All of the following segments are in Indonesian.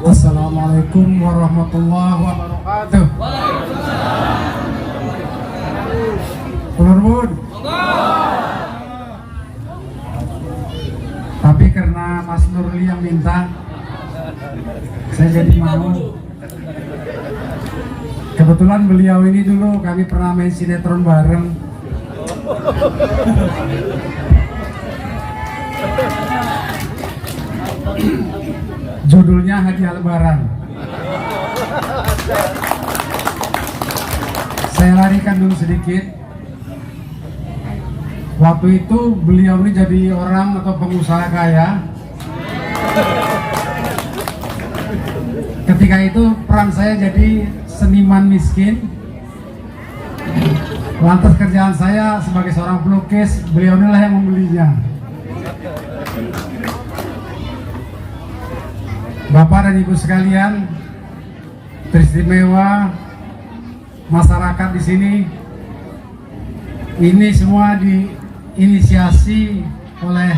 Assalamualaikum warahmatullahi wabarakatuh. Ulun, tapi karena Mas Nurli yang minta, saya jadi mau. Kebetulan beliau ini dulu kami pernah main sinetron bareng. Judulnya Hadiah Lebaran. Saya larikan dulu sedikit. Waktu itu beliau ini jadi orang atau pengusaha kaya. Ketika itu peran saya jadi seniman miskin. Lantas kerjaan saya sebagai seorang pelukis, beliau inilah yang membelinya. Bapak dan Ibu sekalian, teristimewa masyarakat di sini, ini semua diinisiasi oleh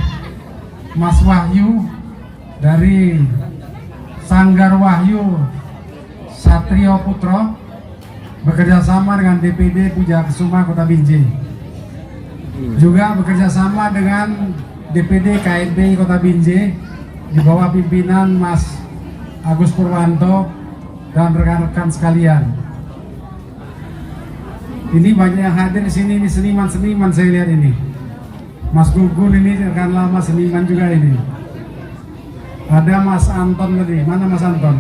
Mas Wahyu dari Sanggar Wahyu Satrio Putro, bekerja sama dengan DPD Puja Kesuma Kota Binjai, juga bekerja sama dengan DPD KNPI Kota Binjai di bawah pimpinan Mas Agus Purwanto dan rekan-rekan sekalian. Ini banyak yang hadir di sini, ini seniman-seniman saya lihat ini. Mas Gugun ini rekan lama seniman juga ini. Ada Mas Anton tadi, mana Mas Anton?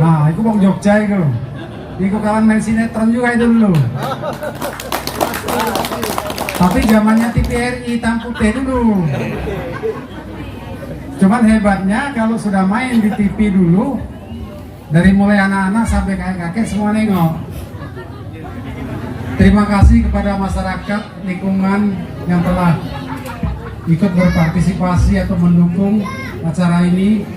Nah, itu Bang Jogja itu. Itu kawan main sinetron juga itu dulu. Tapi zamannya TVRI hitam putih dulu. Cuman hebatnya kalau sudah main di TV dulu, dari mulai anak-anak sampai kakek-kakek semua nengok. Terima kasih kepada masyarakat lingkungan yang telah ikut berpartisipasi atau mendukung acara ini,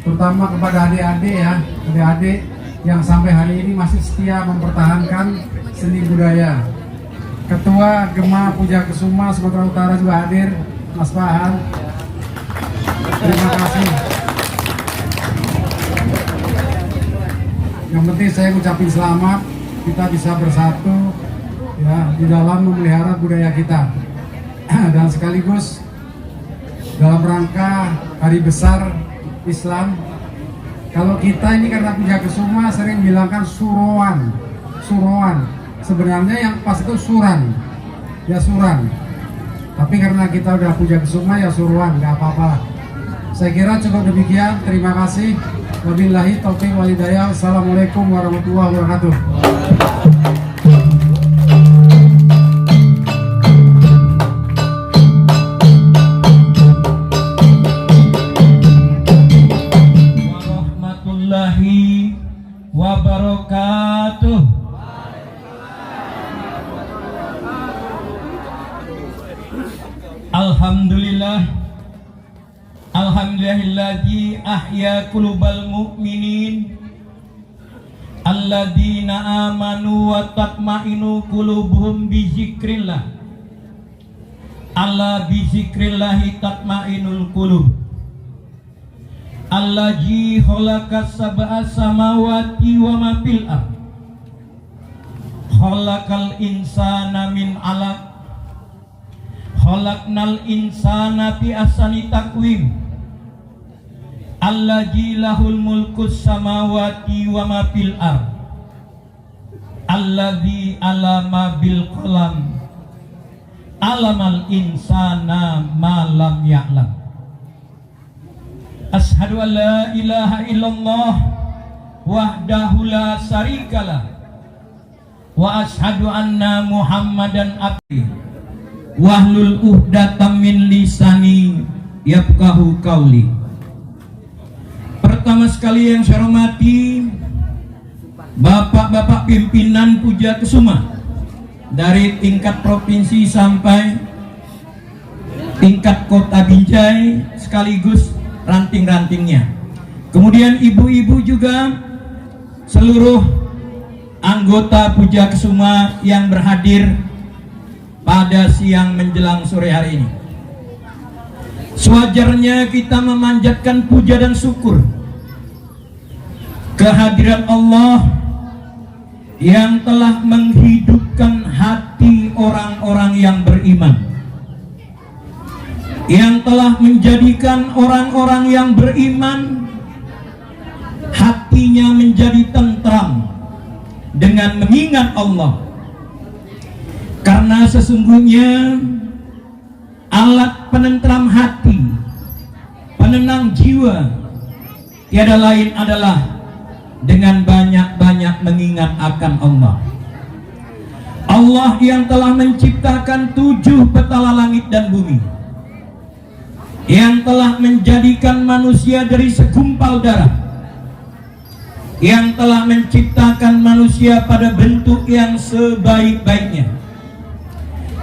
terutama kepada adik-adik ya, adik-adik yang sampai hari ini masih setia mempertahankan seni budaya. Ketua Gema Puja Kesuma Sumatera Utara juga hadir, Mas Fahan. Terima kasih. Yang penting saya ucapin selamat, kita bisa bersatu ya di dalam memelihara budaya kita. Dan sekaligus dalam rangka hari besar Islam, kalau kita ini karena Puja Kesuma sering bilangkan suroan. Sebenarnya yang pas itu suran, ya suran. Tapi karena kita udah Puja Kesuma ya suruan, nggak apa-apa. Saya kira cukup demikian. Terima kasih. Wabillahi taufiq wal hidayah. Assalamualaikum warahmatullahi wabarakatuh. Warahmatullahi wabarakatuh. Alhamdulillah. Alhamdulillahilladzi ahya qulubal mu'minin alladzina amanu wa tatma'inu qulubuhum bi dzikrillah. Alla bi dzikrillahi tatma'inul qulub. Allazi khalaqas sab'a samawati wa ma fil ardh. Khalaqal insana min 'alaq. Khalaqnal insana fi ahsani taqwim. Allazi lahul mulkus samawati wa ma fil ardh. Allazi alama bil qalam. Alamal insana ma lam ya'lam. Asyhadu an la ilaha illallah wahdahu la syarikalah wa asyhadu anna Muhammadan abdi wahlul uqdatam min lisani yafqahu qauli. Pertama sekali yang saya hormati Bapak-bapak pimpinan Puja Kesuma dari tingkat provinsi sampai tingkat Kota Binjai sekaligus ranting-rantingnya. Kemudian ibu-ibu juga seluruh anggota Puja Kesuma yang berhadir pada siang menjelang sore hari ini. Sewajarnya kita memanjatkan puja dan syukur kehadirat Allah yang telah menghidupkan hati orang-orang yang beriman, yang telah menjadikan orang-orang yang beriman hatinya menjadi tentram dengan mengingat Allah. Karena sesungguhnya alat penentram hati, penenang jiwa, tiada lain adalah dengan banyak-banyak mengingat akan Allah. Allah yang telah menciptakan 7 petala langit dan bumi, yang telah menjadikan manusia dari segumpal darah, yang telah menciptakan manusia pada bentuk yang sebaik-baiknya,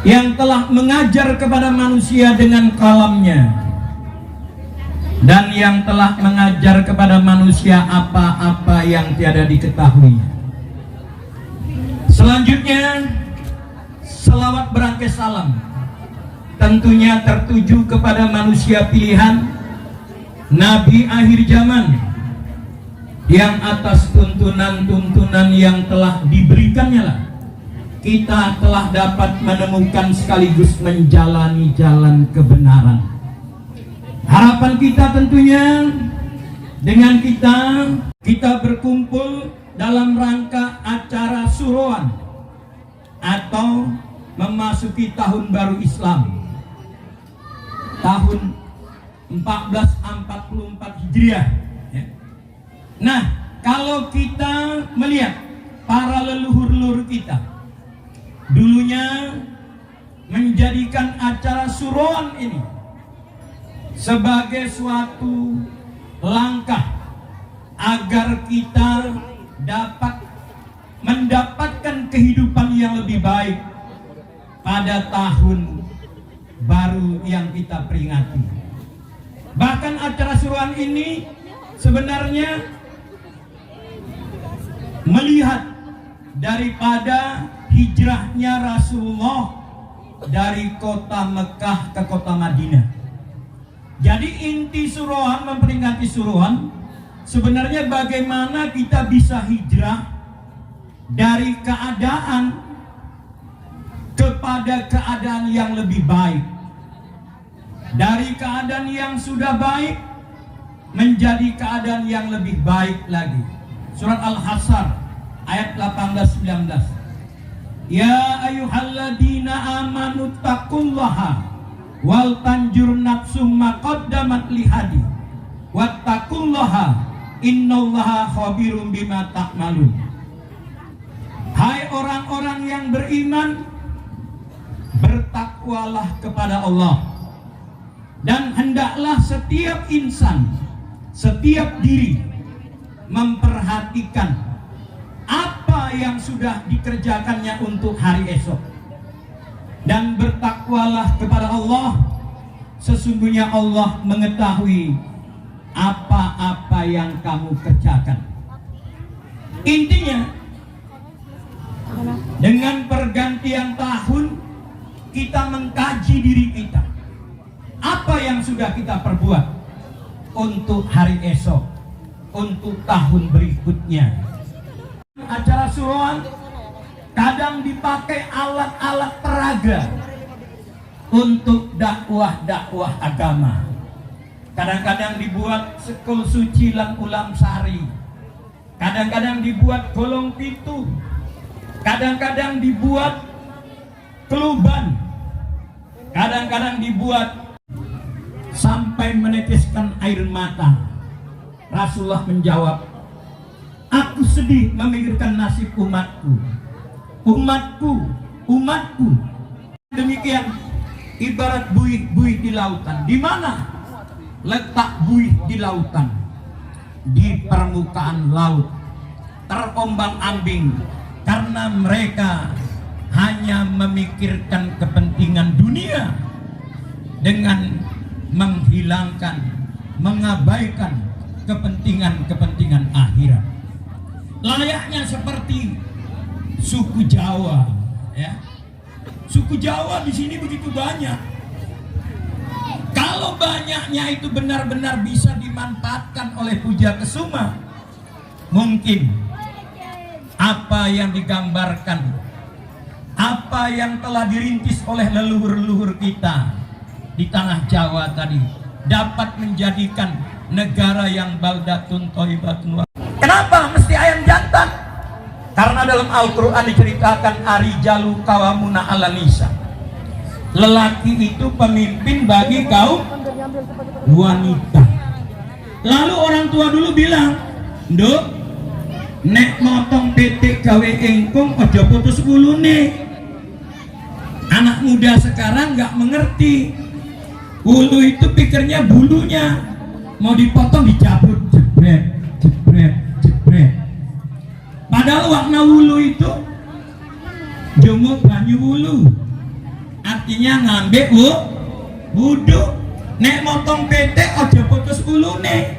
yang telah mengajar kepada manusia dengan kalamnya, dan yang telah mengajar kepada manusia apa-apa yang tiada diketahuinya. Selanjutnya, selawat berangkai salam tentunya tertuju kepada manusia pilihan, Nabi akhir zaman, yang atas tuntunan-tuntunan yang telah diberikannya lah kita telah dapat menemukan sekaligus menjalani jalan kebenaran. Harapan kita tentunya dengan kita berkumpul dalam rangka acara suruhan atau memasuki tahun baru Islam, tahun 1444 Hijriah. Nah, kalau kita melihat para leluhur-leluhur kita dulunya menjadikan acara suruhan ini sebagai suatu langkah agar kita dapat mendapatkan kehidupan yang lebih baik pada tahun baru yang kita peringati. Bahkan acara suruhan ini sebenarnya melihat daripada hijrahnya Rasulullah dari kota Mekah ke kota Madinah. Jadi inti suruhan, memperingati suruhan, sebenarnya bagaimana kita bisa hijrah dari keadaan kepada keadaan yang lebih baik, dari keadaan yang sudah baik menjadi keadaan yang lebih baik lagi. Surat Al-Hasyr ayat 18-19. Ya ayyuhalladzina amanu taqullaha wal tanjur nafsum ma qaddamat lihadi wattaqullaha innallaha khabirum bima ta'malun. Hai orang-orang yang beriman, bertakwalah kepada Allah, dan hendaklah setiap insan, setiap diri memperhatikan apa yang sudah dikerjakannya untuk hari esok, dan bertakwalah kepada Allah, sesungguhnya Allah mengetahui apa-apa yang kamu kerjakan. Intinya, dengan pergantian tahun kita mengkaji diri kita, apa yang sudah kita perbuat untuk hari esok, untuk tahun berikutnya. Acara suruhan kadang dipakai alat-alat peraga untuk dakwah-dakwah agama. Kadang-kadang dibuat sekul suci lang ulam sari, kadang-kadang dibuat golong pitu, kadang-kadang dibuat keluban, kadang-kadang dibuat sampai meneteskan air mata. Rasulullah menjawab, aku sedih memikirkan nasib umatku. Umatku. Demikian ibarat buih-buih di lautan. Di mana letak buih di lautan? Di permukaan laut, terombang-ambing, karena mereka hanya memikirkan kepentingan dunia dengan menghilangkan, mengabaikan kepentingan-kepentingan akhirat. Layaknya seperti suku Jawa, ya. Suku Jawa di sini begitu banyak. Kalau banyaknya itu benar-benar bisa dimanfaatkan oleh Puja Kesuma, mungkin apa yang digambarkan, apa yang telah dirintis oleh leluhur-leluhur kita di tanah Jawa tadi dapat menjadikan negara yang baldatun thayyibatun. Kenapa mesti ayam jantan? Karena dalam Al-Quran diceritakan arijalu qawwamuna 'alan nisa. Lelaki itu pemimpin bagi kaum wanita. Lalu orang tua dulu bilang, "Nduk, nek motong petik gawe engkong aja putus ulune." Anak muda sekarang nggak mengerti. Ulu itu pikirnya bulunya, mau dipotong dicabut, jebret, jebret, jebret. Padahal warna wulu itu jumuk banyu wulu, artinya ngambil wudhu. Nek motong petek aja putus ulune.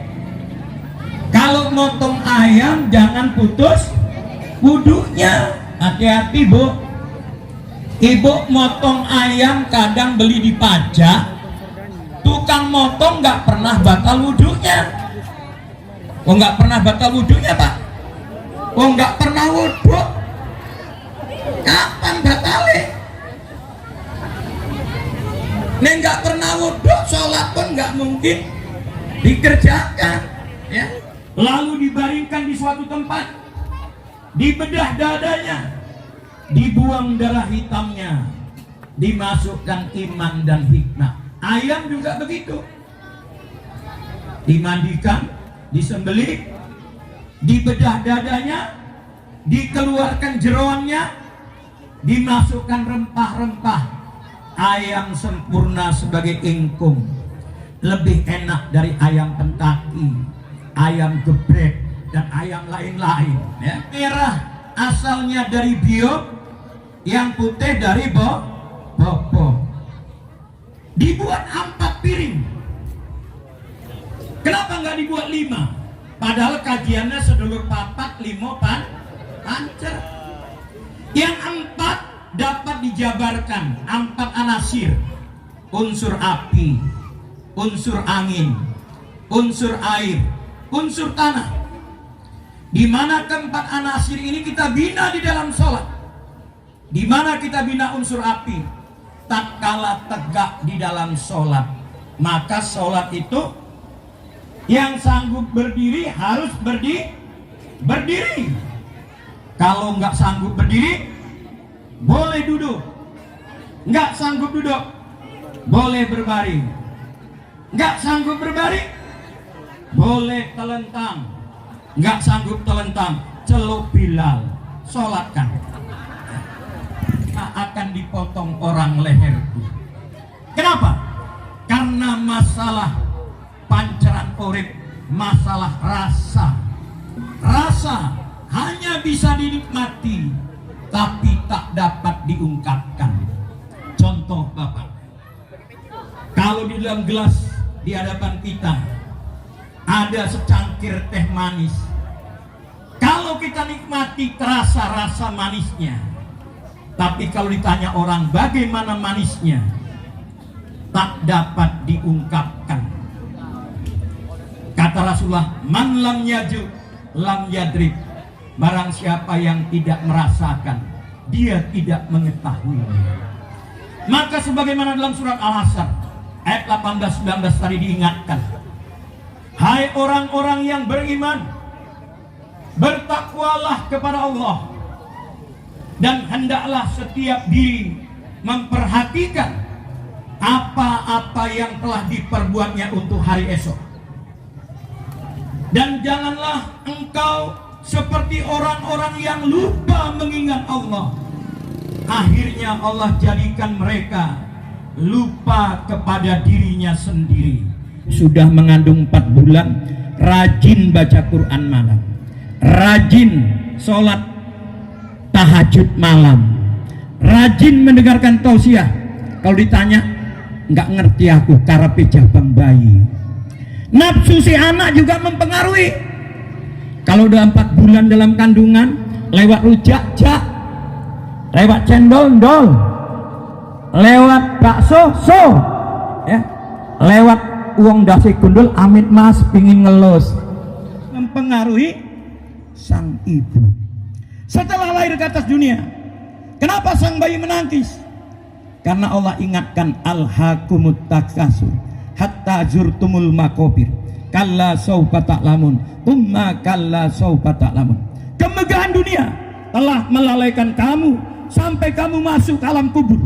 Kalau motong ayam jangan putus wudhunya. Hati-hati bu. Ibu motong ayam kadang beli di pajak, tukang motong nggak pernah batal wudhunya. Oh nggak pernah batal wudhunya pak? Oh nggak pernah wudhu, kapan batalnya? Nih nggak pernah wudhu, sholat pun nggak mungkin dikerjakan, ya. Lalu dibaringkan di suatu tempat, dibedah dadanya, dibuang darah hitamnya, dimasukkan iman dan hikmah. Ayam juga begitu, dimandikan, disembelih, dibedah dadanya, dikeluarkan jeroannya, dimasukkan rempah-rempah. Ayam sempurna sebagai ingkung, lebih enak dari ayam pentaki, ayam geprek, dan ayam lain-lain, ya. Merah asalnya dari biok, yang putih dari bobo. Dibuat 4 piring. Kenapa nggak dibuat 5? Padahal kajiannya sedulur papat 5 pancer. Yang 4 dapat dijabarkan 4 anasir: unsur api, unsur angin, unsur air, unsur tanah. Di mana keempat anasir ini kita bina di dalam sholat. Di mana kita bina unsur api? Tatkala tegak di dalam sholat, maka sholat itu yang sanggup berdiri harus berdiri. Kalau nggak sanggup berdiri, boleh duduk. Nggak sanggup duduk, boleh berbaring. Nggak sanggup berbaring, boleh telentang. Nggak sanggup telentang, celup Bilal, sholatkan. Akan dipotong orang leherku. Kenapa? Karena masalah pancaran urip, masalah rasa. Rasa hanya bisa dinikmati, tapi tak dapat diungkapkan. Contoh Bapak, kalau di dalam gelas di hadapan kita ada secangkir teh manis, kalau kita nikmati terasa rasa manisnya, tapi kalau ditanya orang bagaimana manisnya, tak dapat diungkapkan. Kata Rasulullah, man lam yaju lam yadrib. Barang siapa yang tidak merasakan, dia tidak mengetahui. Maka sebagaimana dalam surat Al-Hasyr ayat 18-19 tadi diingatkan, hai orang-orang yang beriman, bertakwalah kepada Allah, dan hendaklah setiap diri memperhatikan apa-apa yang telah diperbuatnya untuk hari esok. Dan janganlah engkau seperti orang-orang yang lupa mengingat Allah. Akhirnya Allah jadikan mereka lupa kepada dirinya sendiri. Sudah mengandung 4 bulan, rajin baca Quran malam, rajin sholat tahajud malam, rajin mendengarkan tausiah. Kalau ditanya nggak ngerti aku karepe jabang bayi. Nafsu si anak juga mempengaruhi. Kalau udah 4 bulan dalam kandungan, lewat rujak jak, lewat cendol dol, lewat bakso so, ya, lewat uang dasi gundul amit mas pingin ngelus, mempengaruhi sang ibu. Setelah lahir ke atas dunia, kenapa sang bayi menangis? Karena Allah ingatkan alhaqumut takasur hatta zurtumul makobir kalla saufa ta'lamun umma kalla saufa ta'lamun. Kemegahan dunia telah melalaikan kamu sampai kamu masuk alam kubur.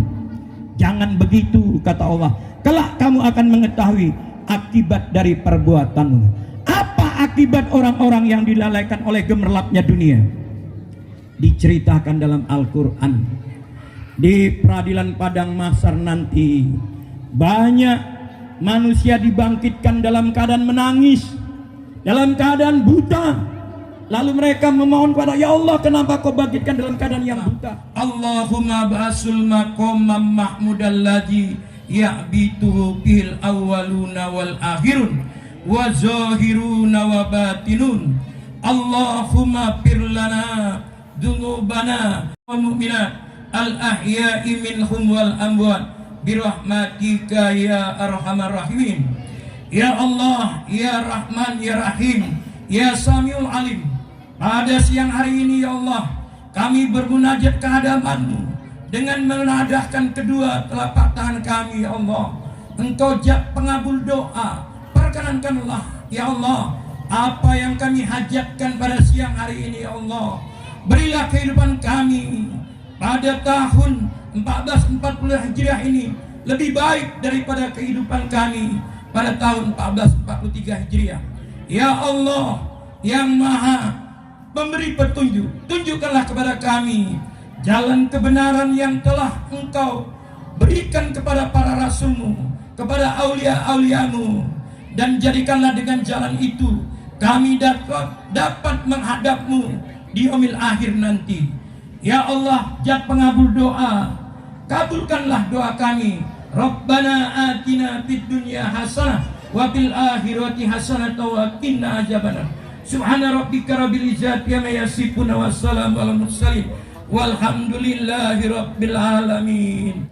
Jangan begitu, kata Allah, kelak kamu akan mengetahui akibat dari perbuatanmu. Apa akibat orang-orang yang dilalaikan oleh gemerlapnya dunia? Diceritakan dalam Al-Quran. Di peradilan padang mahsyar nanti, banyak manusia dibangkitkan dalam keadaan menangis, dalam keadaan buta. Lalu mereka memohon kepada, ya Allah, kenapa kau bangkitkan dalam keadaan yang buta? Allahumma ba'asul maqamam mahmudal ladzi ya'bituhu bil awwaluna wal akhirun wa zahiruna wa batinun. Allahumma firlana dzunubana wa mu'minat al-ahya'i minhum wal amwat birahmatika ya arhamar rahimin. Ya Allah, ya Rahman, ya Rahim, ya Samiul Alim, pada siang hari ini ya Allah, kami bermunajat ke hadapan-Mu dengan menadahkan kedua telapak tangan kami ya Allah. Engkau Zat pengabul doa, perkenankanlah ya Allah apa yang kami hajatkan pada siang hari ini ya Allah. Berilah kehidupan kami pada tahun 1440 Hijriah ini lebih baik daripada kehidupan kami pada tahun 1443 Hijriah. Ya Allah yang Maha memberi petunjuk, tunjukkanlah kepada kami jalan kebenaran yang telah Engkau berikan kepada para rasul-Mu, kepada aulia-aulia-Mu, dan jadikanlah dengan jalan itu kami dapat menghadap-Mu di yaumil akhir nanti. Ya Allah, Zat pengabul doa, kabulkanlah doa kami. Rabbana atina fid dunya hasanah wa fil akhirati hasanah wa qina adzabannar. Subhana rabbika rabbil izzati amma yasifun wa salamun alal mursalin walhamdulillahi rabbil alamin.